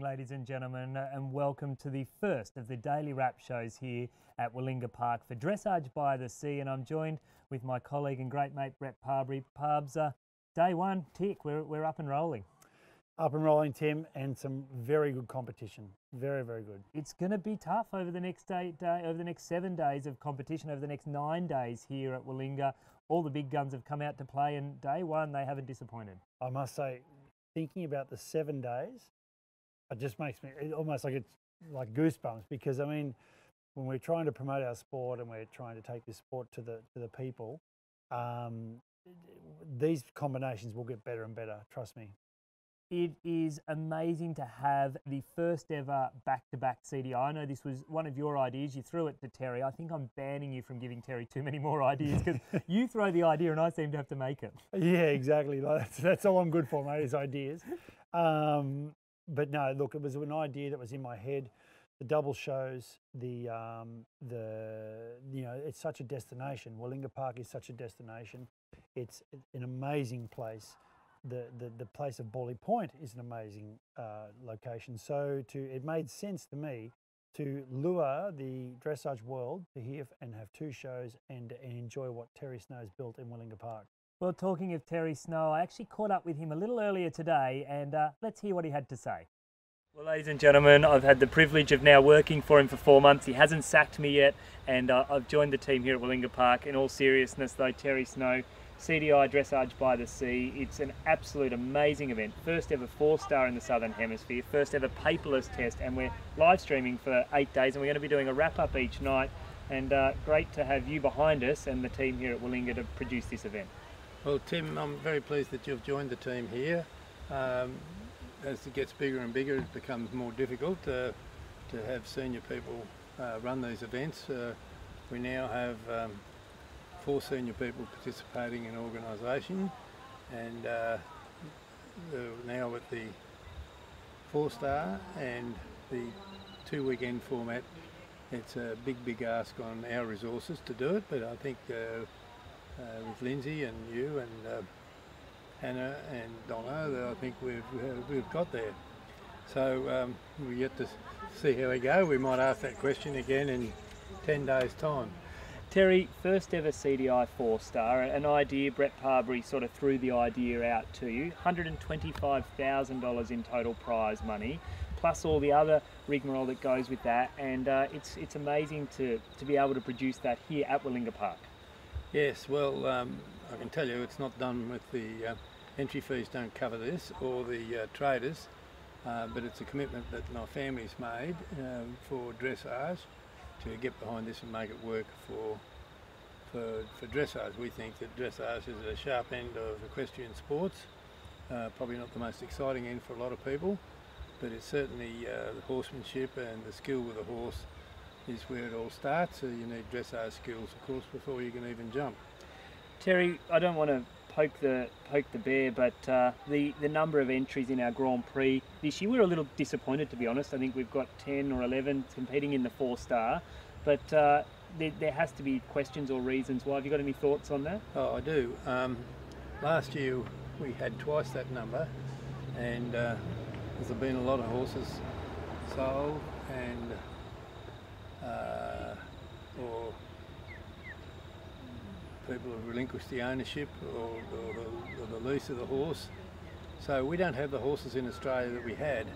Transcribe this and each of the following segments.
ladies and gentlemen, and welcome to the first of the daily wrap shows here at Willinga Park for Dressage by the Sea. And I'm joined with my colleague and great mate, Brett Parbery. Parbs, day one, tick, we're up and rolling. Up and rolling, Tim, and some very good competition. Very, very good. It's going to be tough over the next over the next 7 days of competition, over the next 9 days here at Willinga. All the big guns have come out to play, and day one, they haven't disappointed. I must say, thinking about the 7 days, it just makes me almost like it's like goosebumps, because I mean, when we're trying to promote our sport and we're trying to take this sport to the people, these combinations will get better and better, trust me. It is amazing to have the first ever back-to-back CDI. I know this was one of your ideas. You threw it to Terry. I think I'm banning you from giving Terry too many more ideas, because you throw the idea and I seem to have to make it. Yeah, exactly. That's all I'm good for, mate, is ideas. But no, look, it was an idea that was in my head. The double shows, you know, it's such a destination. Willinga Park is such a destination. It's an amazing place. The place of Borley Point is an amazing location. So it made sense to me to lure the dressage world to here and have 2 shows and enjoy what Terry Snow's built in Willinga Park. Well, talking of Terry Snow, I actually caught up with him a little earlier today, and let's hear what he had to say. Well, ladies and gentlemen, I've had the privilege of now working for him for 4 months. He hasn't sacked me yet, and I've joined the team here at Willinga Park. In all seriousness though, Terry Snow, CDI Dressage by the Sea, it's an absolute amazing event. First ever 4-star in the Southern Hemisphere, first ever paperless test, and we're live streaming for 8 days, and we're going to be doing a wrap-up each night. And great to have you behind us and the team here at Willinga to produce this event. Well, Tim, I'm very pleased that you've joined the team here. As it gets bigger and bigger, it becomes more difficult to have senior people run these events. We now have 4 senior people participating in organisation, and now with the 4-star and the 2-weekend format, it's a big ask on our resources to do it, but I think with Lindsay and you and Hannah and Donna, I think we've got there. So we get to see how we go. We might ask that question again in 10 days' time. Terry, first ever CDI 4-star, an idea Brett Parbery sort of threw the idea out to you. $125,000 in total prize money, plus all the other rigmarole that goes with that, and it's amazing to be able to produce that here at Willinga Park. Yes, well, I can tell you it's not done with the entry fees don't cover this, or the traders, but it's a commitment that my family's made for dressage to get behind this and make it work for dressage. We think that dressage is a sharp end of equestrian sports, probably not the most exciting end for a lot of people, but it's certainly the horsemanship and the skill with a horse is where it all starts. So you need dressage skills, of course, before you can even jump. Terry, I don't want to poke the bear, but the number of entries in our Grand Prix this year, we're a little disappointed, to be honest. I think we've got 10 or 11 competing in the 4-star, but there has to be questions or reasons why. Have you got any thoughts on that? Oh, I do. Last year we had twice that number, and there's been a lot of horses sold and or people have relinquished the ownership or the lease of the horse. So we don't have the horses in Australia that we had,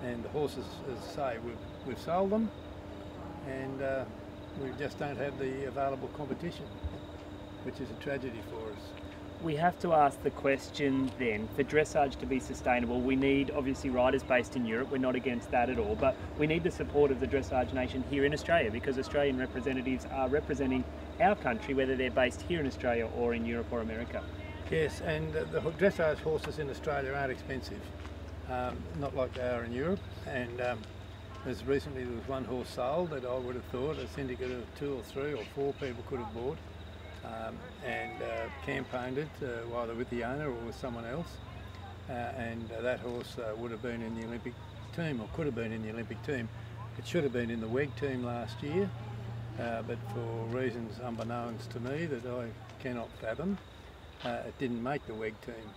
and the horses, as I say, we've sold them, and we just don't have the available competition, which is a tragedy for us. We have to ask the question then, for dressage to be sustainable, we need obviously riders based in Europe. We're not against that at all, but we need the support of the dressage nation here in Australia, because Australian representatives are representing our country, whether they're based here in Australia or in Europe or America. Yes, and the dressage horses in Australia aren't expensive, not like they are in Europe. And as recently there was one horse sold that I would have thought a syndicate of 2 or 3 or 4 people could have bought. And campaigned it, either with the owner or with someone else, and that horse would have been in the Olympic team, or could have been in the Olympic team. It should have been in the WEG team last year, but for reasons unbeknownst to me that I cannot fathom, it didn't make the WEG team.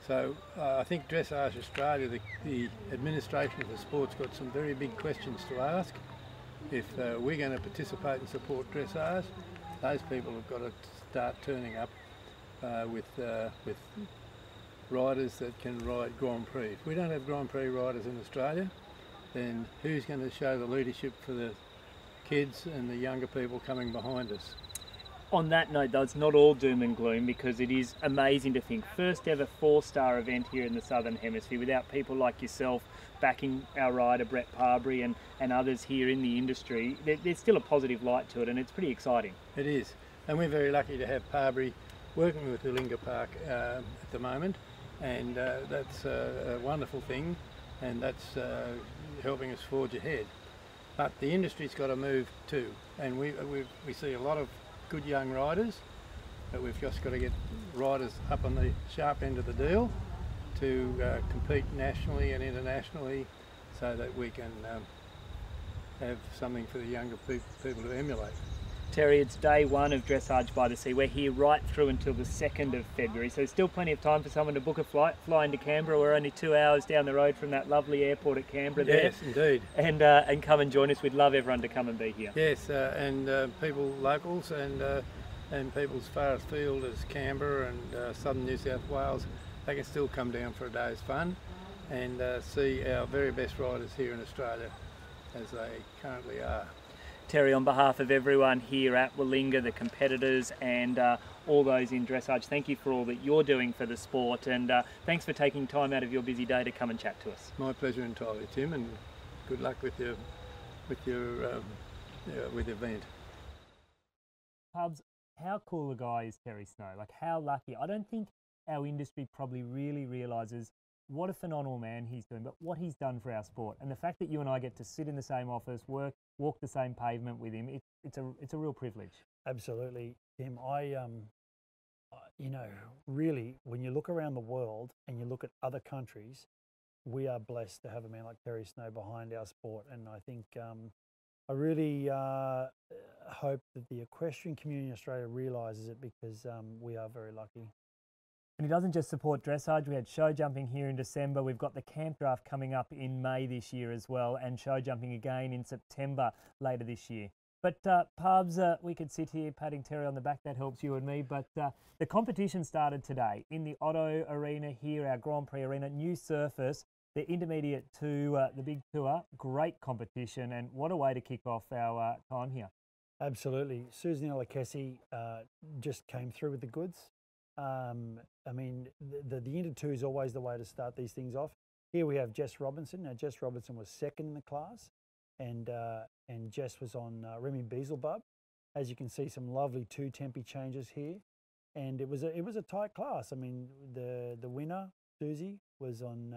So I think Dressage Australia, the administration of the sport's got some very big questions to ask. If we're going to participate and support dressage, those people have got to start turning up with riders that can ride Grand Prix. If we don't have Grand Prix riders in Australia, then who's going to show the leadership for the kids and the younger people coming behind us? On that note, though, it's not all doom and gloom, because it is amazing to think first ever 4-star event here in the Southern Hemisphere without people like yourself backing our rider Brett Parbery and others here in the industry. There's still a positive light to it, and it's pretty exciting. It is, and we're very lucky to have Parbery working with Willinga Park at the moment, and that's a wonderful thing, and that's helping us forge ahead. But the industry's got to move too, and we see a lot of good young riders, but we've just got to get riders up on the sharp end of the deal to compete nationally and internationally, so that we can have something for the younger people to emulate. Terry, it's day one of Dressage by the Sea. We're here right through until the 2nd of February, so there's still plenty of time for someone to book a flight, fly into Canberra. We're only 2 hours down the road from that lovely airport at Canberra there. Yes, indeed. And come and join us. We'd love everyone to come and be here. Yes, and people locals and people as far afield as Canberra and southern New South Wales, they can still come down for a day's fun and see our very best riders here in Australia as they currently are. Terry, on behalf of everyone here at Willinga, the competitors and all those in Dressage, thank you for all that you're doing for the sport, and thanks for taking time out of your busy day to come and chat to us. My pleasure entirely, Tim, and good luck with your event. Pubs, how cool a guy is Terry Snow? Like, how lucky. I don't think our industry probably really realises what a phenomenal man he's doing, but what he's done for our sport. And the fact that you and I get to sit in the same office, walk the same pavement with him, it's a real privilege. Absolutely, Tim. You know, really, when you look around the world and you look at other countries, we are blessed to have a man like Terry Snow behind our sport. And I think I really hope that the equestrian community in Australia realises it, because we are very lucky. And he doesn't just support dressage. We had show jumping here in December. We've got the camp draft coming up in May this year as well, and show jumping again in September later this year. But Pubs, we could sit here patting Terry on the back. That helps you and me. But the competition started today in the Otto Arena here, our Grand Prix arena. New surface, the intermediate to the big tour. Great competition, and what a way to kick off our time here. Absolutely. Susan Alakesi just came through with the goods. I mean, the Inter 2 is always the way to start these things off. Here we have Jess Robinson. Now, Jess Robinson was second in the class, and Jess was on Remy Beelzebub. As you can see, some lovely 2 tempi changes here, and it was a tight class. I mean, the winner, Susie, was on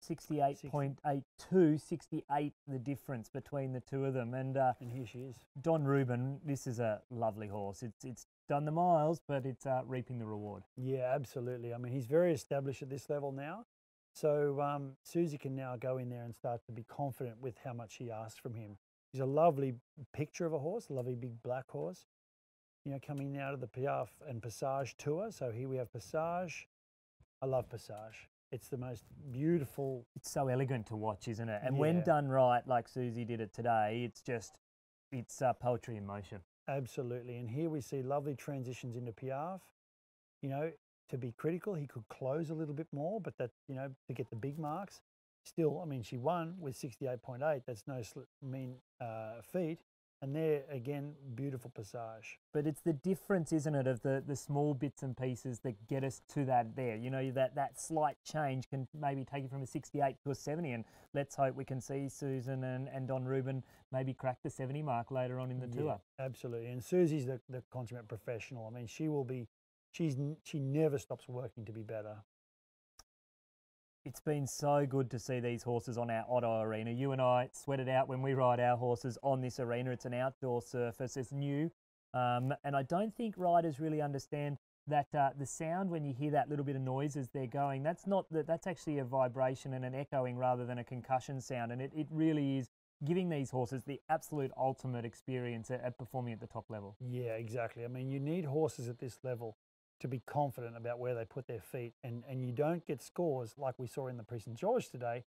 68.82, 68 the difference between the two of them, and here she is. Don Rubin. This is a lovely horse. It's done the miles, but it's reaping the reward. Yeah, absolutely. I mean, he's very established at this level now, so Susie can now go in there and start to be confident with how much she asks from him. He's a lovely picture of a horse, a lovely big black horse. You know, coming out of the Piaffe and Passage tour. So here we have Passage. I love Passage. It's the most beautiful. It's so elegant to watch, isn't it? And when done right, like Susie did it today, it's poetry in motion. Absolutely. And here we see lovely transitions into Piaffe. You know, to be critical, he could close a little bit more, but that, you know, to get the big marks. Still, I mean, she won with 68.8. That's no mean feat. And there, again, beautiful Passage. But it's the difference, isn't it, of the small bits and pieces that get us to that there. You know, that slight change can maybe take you from a 68 to a 70. And let's hope we can see Susan and Don Rubin maybe crack the 70 mark later on in the tour. Absolutely. And Susie's the consummate professional. I mean, she never stops working to be better. It's been so good to see these horses on our Otto Arena. You and I sweat it out when we ride our horses on this arena. It's an outdoor surface. It's new. And I don't think riders really understand that the sound when you hear that little bit of noise as they're going, that's actually a vibration and an echoing rather than a concussion sound. And it really is giving these horses the absolute ultimate experience at performing at the top level. Yeah, exactly. I mean, you need horses at this level to be confident about where they put their feet. And you don't get scores like we saw in the Prix St George today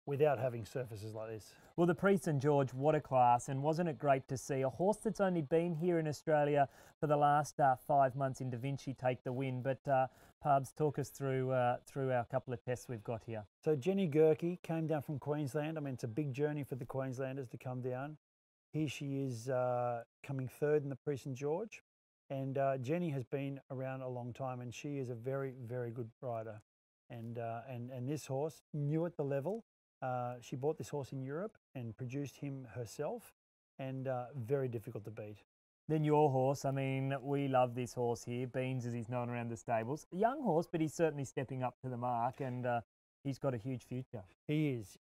without having surfaces like this. Well, the Prix St George, what a class, and wasn't it great to see a horse that's only been here in Australia for the last 5 months in Da Vinci take the win? But Parbs, talk us through our couple of tests we've got here. So Jenny Gerke came down from Queensland. I mean, it's a big journey for the Queenslanders to come down. Here she is coming third in the Prix St George. And Jenny has been around a long time, and she is a very, very good rider. And this horse knew at the level. She bought this horse in Europe and produced him herself, and very difficult to beat. Then your horse, I mean, we love this horse here, Beans as he's known around the stables. A young horse, but he's certainly stepping up to the mark, and he's got a huge future. He is.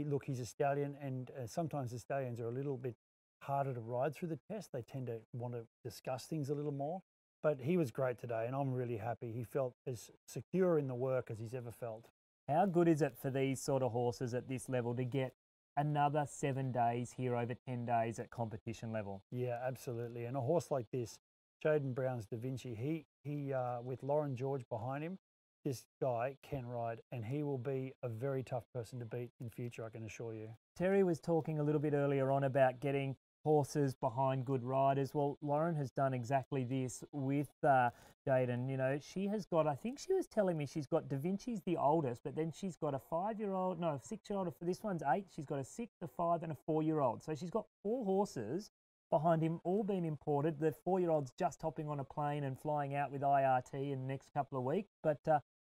Look, he's a stallion, and sometimes the stallions are a little bit harder to ride through the test. They tend to want to discuss things a little more. But he was great today, and I'm really happy. He felt as secure in the work as he's ever felt. How good is it for these sort of horses at this level to get another 7 days here over 10 days at competition level? Yeah, absolutely. And a horse like this, Jaden Brown's Da Vinci, he with Lauren George behind him, this guy can ride, and he will be a very tough person to beat in future, I can assure you. Terry was talking a little bit earlier on about getting horses behind good riders. Well, Lauren has done exactly this with Jaden. You know, she has got, I think she was telling me she's got Da Vinci's the oldest, but then she's got a 6-year-old, this one's 8. She's got a 6, a 5 and a 4-year-old. So she's got 4 horses behind him, all been imported. The 4-year-old's just hopping on a plane and flying out with IRT in the next couple of weeks. But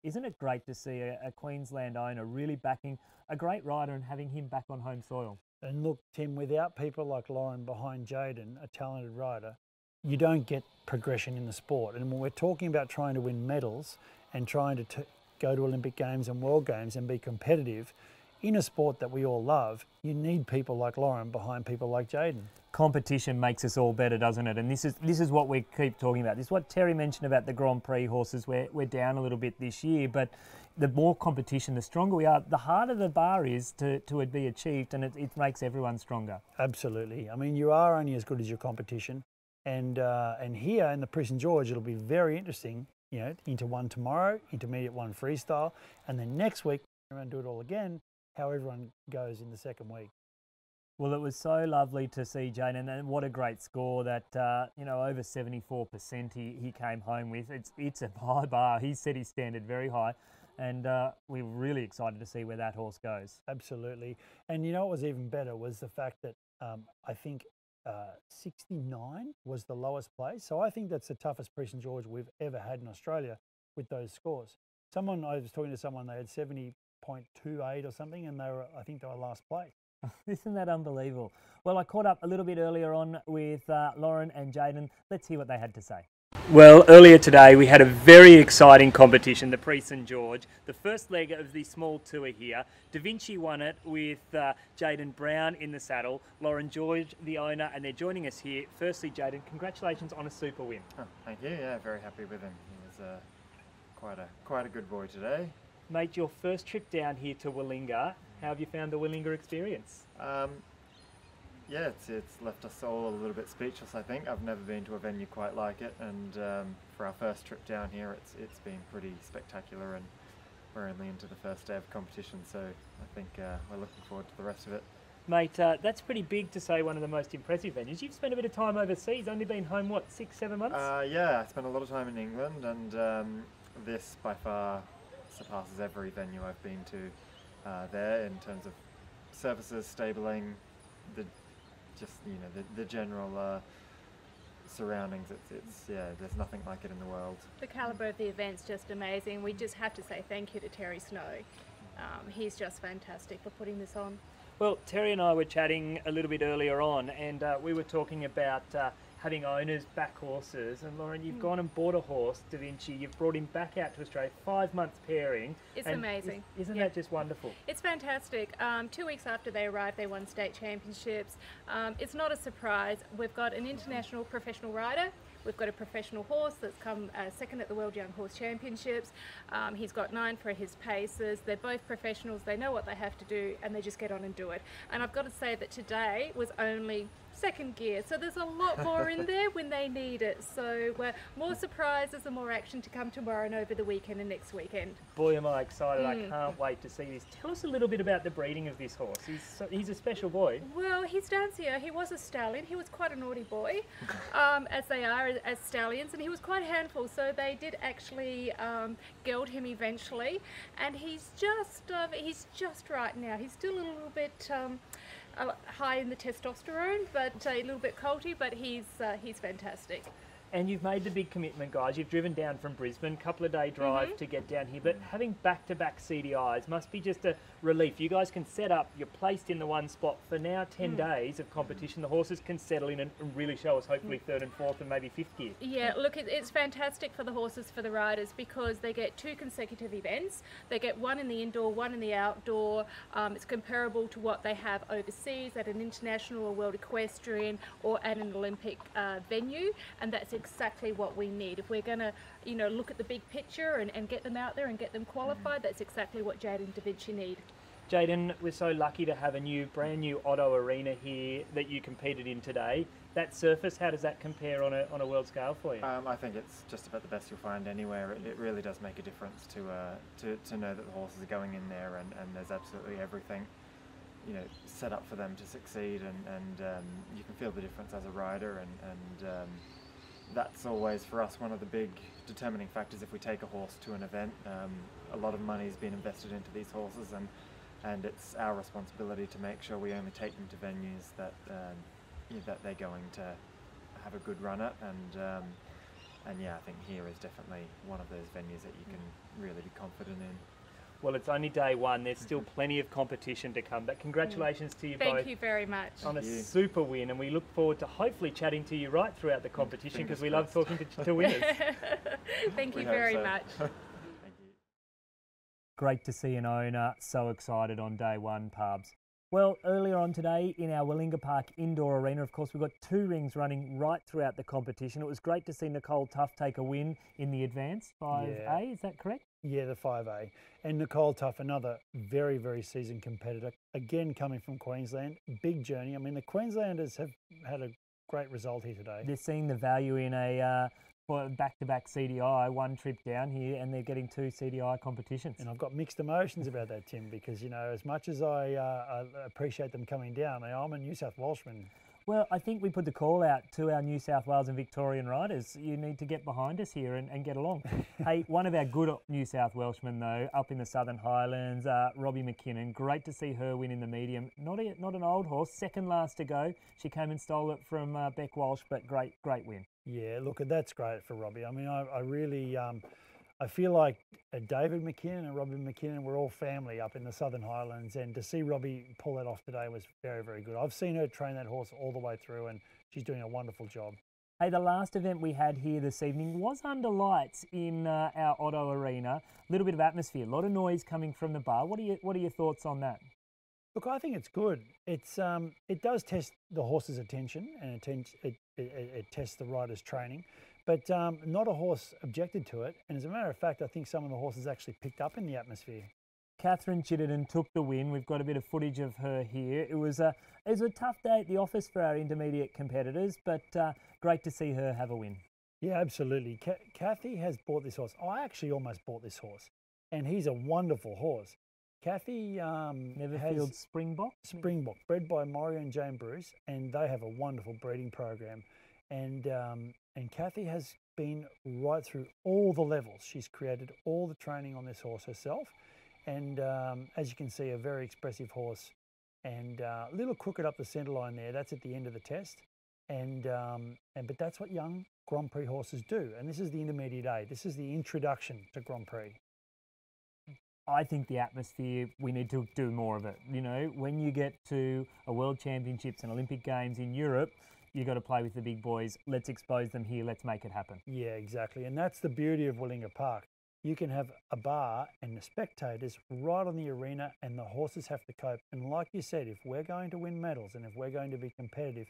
isn't it great to see a Queensland owner really backing a great rider and having him back on home soil? And look, Tim, without people like Lauren behind Jaden, a talented rider, you don't get progression in the sport. And when we're talking about trying to win medals and trying to go to Olympic Games and World Games and be competitive in a sport that we all love, you need people like Lauren behind people like Jaden. Competition makes us all better, doesn't it? And this is what we keep talking about. This is what Terry mentioned about the Grand Prix horses. We're down a little bit this year, but the more competition, the stronger we are, the harder the bar is to be achieved, and it makes everyone stronger. Absolutely. I mean, you are only as good as your competition. And here in the Prix St George, it'll be very interesting, you know, into 1 tomorrow, intermediate 1 freestyle, and then next week, we're going to do it all again, how everyone goes in the second week. Well, it was so lovely to see Jaden, and what a great score that, you know, over 74% he came home with. It's a high bar. He set his standard very high, and we're really excited to see where that horse goes. Absolutely. And you know what was even better was the fact that I think 69 was the lowest place. So I think that's the toughest Prix St George we've ever had in Australia with those scores. I was talking to someone, they had 70.28 or something, and I think they were last place. Isn't that unbelievable? Well, I caught up a little bit earlier on with Lauren and Jaden. Let's hear what they had to say. Well, earlier today we had a very exciting competition, the Prix St George, the first leg of the small tour here. Da Vinci won it with Jaden Brown in the saddle, Lauren George, the owner, and they're joining us here. Firstly, Jaden, congratulations on a super win. Oh, thank you. Yeah, very happy with him. He was quite a good boy today. Mate, your first trip down here to Willinga. How have you found the Willinga experience? Yeah, it's left us all a little bit speechless, I think. I've never been to a venue quite like it, and for our first trip down here, it's been pretty spectacular, and we're only into the first day of competition, so I think we're looking forward to the rest of it. Mate, that's pretty big to say one of the most impressive venues. You've spent a bit of time overseas, only been home, what, 6-7 months? Yeah, I spent a lot of time in England, and this by far surpasses every venue I've been to there in terms of services, stabling, the general surroundings. There's nothing like it in the world. The calibre of the event's just amazing. We just have to say thank you to Terry Snow. He's just fantastic for putting this on. Well, Terry and I were chatting a little bit earlier on, and we were talking about having owners back horses. And Lauren, you've gone and bought a horse, Da Vinci. You've brought him back out to Australia, 5 months pairing. It's amazing. Isn't that just wonderful? It's fantastic. 2 weeks after they arrived, they won state championships. It's not a surprise. We've got an international professional rider. We've got a professional horse that's come second at the World Young Horse Championships. He's got 9 for his paces. They're both professionals. They know what they have to do, and they just get on and do it. And I've got to say that today was only second gear. So there's a lot more in there when they need it. So more surprises and more action to come tomorrow and over the weekend and next weekend. Boy, am I excited. I can't wait to see this. Tell us a little bit about the breeding of this horse. He's a special boy. Well, he's Dancia. He was a stallion. He was quite a naughty boy, as they are as stallions, and he was quite a handful. So they did actually geld him eventually, and he's just right now. He's still a little bit high in the testosterone, but a little bit colty, but he's fantastic. And you've made the big commitment, guys. You've driven down from Brisbane, couple of day drive to get down here, but having back-to-back CDIs must be just a relief. You guys can set up, you're placed in the one spot for now 10 days of competition. The horses can settle in and really show us hopefully third and fourth and maybe fifth gear. Yeah, look, it's fantastic for the horses, for the riders, because they get 2 consecutive events. They get one in the indoor, one in the outdoor. It's comparable to what they have overseas at an international or world equestrian or at an Olympic venue, and that's exactly what we need. If we're going to, look at the big picture and get them out there and get them qualified, that's exactly what Jade and Da Vinci need. Jaden, we're so lucky to have a brand new Otto Arena here that you competed in today. That surface, how does that compare on a world scale for you? I think it's just about the best you'll find anywhere. It really does make a difference to know that the horses are going in there and there's absolutely everything, set up for them to succeed, and you can feel the difference as a rider, and that's always for us one of the big determining factors if we take a horse to an event. A lot of money has been invested into these horses, and it's our responsibility to make sure we only take them to venues that that they're going to have a good run at, and yeah, I think here is definitely one of those venues that you can really be confident in. Well, it's only day one. There's still plenty of competition to come, but congratulations to you both. Thank you very much. On a super win, and we look forward to hopefully chatting to you right throughout the competition, because we love talking to winners. Thank you very much. Thank you. Great to see an owner so excited on day one, Parbs. Well, earlier on today in our Willinga Park indoor arena, of course, we've got 2 rings running right throughout the competition. It was great to see Nicole Tuff take a win in the advanced 5A, is that correct? Yeah, the 5A. And Nicole Tuff, another very, very seasoned competitor, again coming from Queensland. Big journey. I mean, the Queenslanders have had a great result here today. They're seeing the value in a back-to-back CDI, 1 trip down here, and they're getting 2 CDI competitions. And I've got mixed emotions about that, Tim, because, as much as I appreciate them coming down, I'm a New South Welshman. Well, I think we put the call out to our New South Wales and Victorian riders. You need to get behind us here and get along. Hey, one of our good New South Welshmen, though, up in the Southern Highlands, Robbie McKinnon. Great to see her win in the medium. Not an old horse, second last to go. She came and stole it from Beck Walsh, but great win. Yeah, look, that's great for Robbie. I mean, I really... I feel like David McKinnon and Robbie McKinnon were all family up in the Southern Highlands, and to see Robbie pull that off today was very, very good. I've seen her train that horse all the way through, and she's doing a wonderful job. Hey, the last event we had here this evening was under lights in our Otto Arena. A little bit of atmosphere, a lot of noise coming from the bar. What are your thoughts on that? Look, I think it's good. It does test the horse's attention, and it tests the rider's training. But not a horse objected to it, and as a matter of fact, I think some of the horses actually picked up in the atmosphere. Catherine Chittenden took the win. We've got a bit of footage of her here. It was a tough day at the office for our intermediate competitors, but great to see her have a win. Yeah, absolutely. Kathy has bought this horse. I actually almost bought this horse, and he's a wonderful horse. Kathy Neverfield Springbok, bred by Mario and Jane Bruce, and they have a wonderful breeding program. And Kathy has been right through all the levels. She's created all the training on this horse herself. And as you can see, a very expressive horse. And a little crooked up the centre line there. That's at the end of the test. But that's what young Grand Prix horses do. And this is the intermediate A. This is the introduction to Grand Prix. I think the atmosphere, we need to do more of it. When you get to a World Championships and Olympic Games in Europe, you've got to play with the big boys. Let's expose them here. Let's make it happen. Yeah, exactly. And that's the beauty of Willinga Park. You can have a bar and the spectators right on the arena, and the horses have to cope. And like you said, if we're going to win medals and if we're going to be competitive,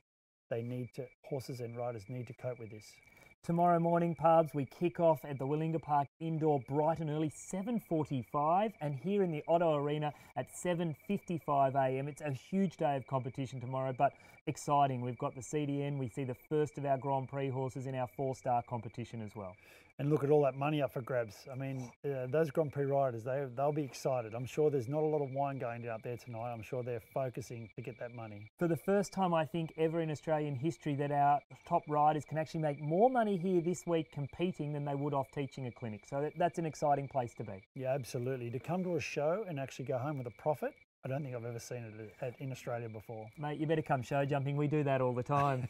horses and riders need to cope with this. Tomorrow morning, Pubs, we kick off at the Willinga Park Indoor bright and early, 7:45, and here in the Otto Arena at 7:55 a.m. It's a huge day of competition tomorrow, but exciting. We've got the CDN. We see the first of our Grand Prix horses in our 4-star competition as well. And look at all that money up for grabs. I mean, those Grand Prix riders, they'll be excited. I'm sure there's not a lot of wine going out there tonight. I'm sure they're focusing to get that money. For the first time, I think, ever in Australian history, that our top riders can actually make more money here this week competing than they would off teaching a clinic. So that's an exciting place to be. Yeah, absolutely. To come to a show and actually go home with a profit, I don't think I've ever seen it in Australia before. Mate, you better come show jumping. We do that all the time.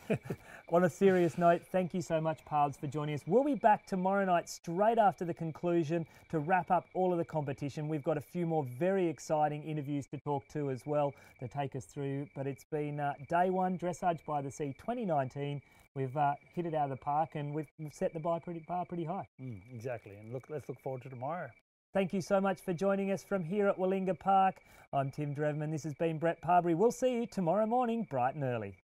On a serious note, thank you so much, Parbs, for joining us. We'll be back tomorrow night straight after the conclusion to wrap up all of the competition. We've got a few more very exciting interviews to talk to as well to take us through. But it's been day one, Dressage by the Sea 2019. We've hit it out of the park and we've set the bar pretty high. Exactly. And let's look forward to tomorrow. Thank you so much for joining us from here at Willinga Park. I'm Tim Dreverman. This has been Brett Parbery. We'll see you tomorrow morning, bright and early.